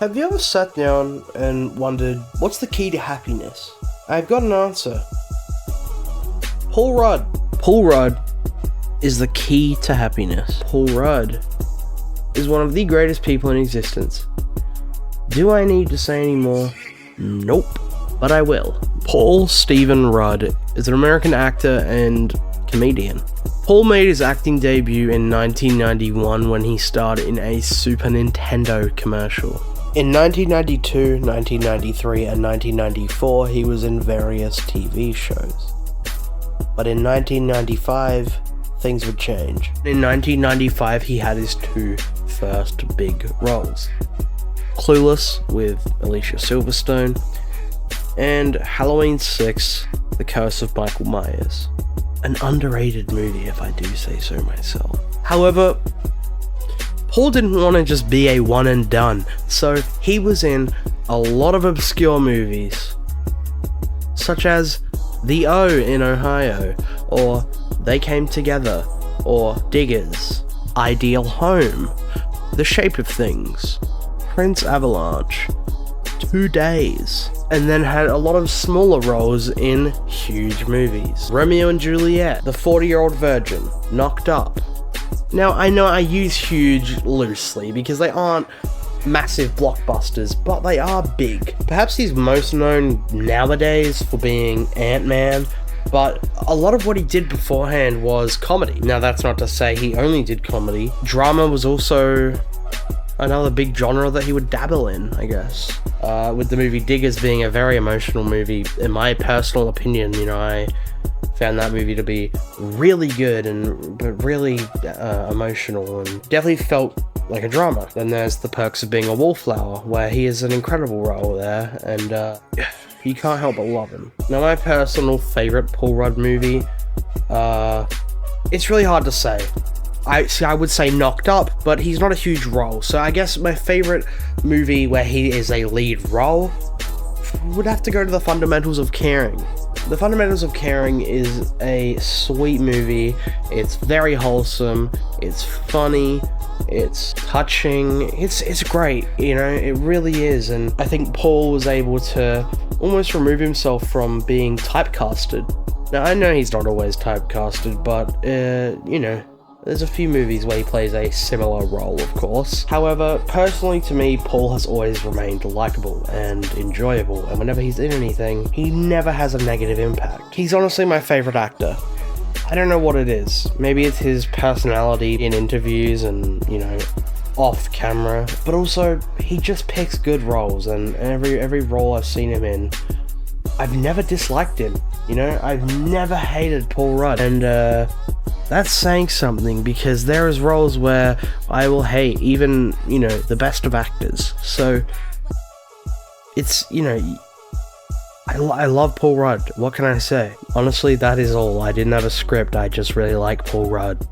Have you ever sat down and wondered, what's the key to happiness? I've got an answer. Paul Rudd. Paul Rudd is the key to happiness. Paul Rudd is one of the greatest people in existence. Do I need to say any more? Nope, but I will. Paul Stephen Rudd is an American actor and comedian. Paul made his acting debut in 1991 when he starred in a Super Nintendo commercial. In 1992, 1993, and 1994, he was in various TV shows. But in 1995, things would change. In 1995, he had his two first big roles. Clueless with Alicia Silverstone, and Halloween 6, The Curse of Michael Myers. An underrated movie, if I do say so myself. However, Paul didn't want to just be a one and done, so he was in a lot of obscure movies, such as The O in Ohio, or They Came Together, or Diggers, Ideal Home, The Shape of Things, Prince Avalanche, 2 Days, and then had a lot of smaller roles in huge movies. Romeo and Juliet, The 40-Year-Old Virgin, Knocked Up. Now, I know I use huge loosely because they aren't massive blockbusters, but they are big. Perhaps he's most known nowadays for being Ant-Man, but a lot of what he did beforehand was comedy. Now, that's not to say he only did comedy. Drama was also another big genre that he would dabble in, I guess. With the movie Diggers being a very emotional movie, in my personal opinion, I found that movie to be really good but really emotional, and definitely felt like a drama. Then there's The Perks of Being a Wallflower, where he is an incredible role there, and you can't help but love him. Now, my personal favourite Paul Rudd movie, it's really hard to say. I would say Knocked Up, but he's not a huge role, so I guess my favourite movie where he is a lead role would have to go to The Fundamentals of Caring. The Fundamentals of Caring is a sweet movie. It's very wholesome, it's funny, it's touching, it's great, it really is, and I think Paul was able to almost remove himself from being typecasted. Now, I know he's not always typecasted, but, there's a few movies where he plays a similar role, of course. However, personally to me, Paul has always remained likeable and enjoyable, and whenever he's in anything, he never has a negative impact. He's honestly my favourite actor. I don't know what it is. Maybe it's his personality in interviews and, off camera, but also he just picks good roles, and every role I've seen him in, I've never disliked him. I've never hated Paul Rudd, and that's saying something, because there is roles where I will hate even, the best of actors. So, it's, I love Paul Rudd. What can I say? Honestly, that is all. I didn't have a script. I just really like Paul Rudd.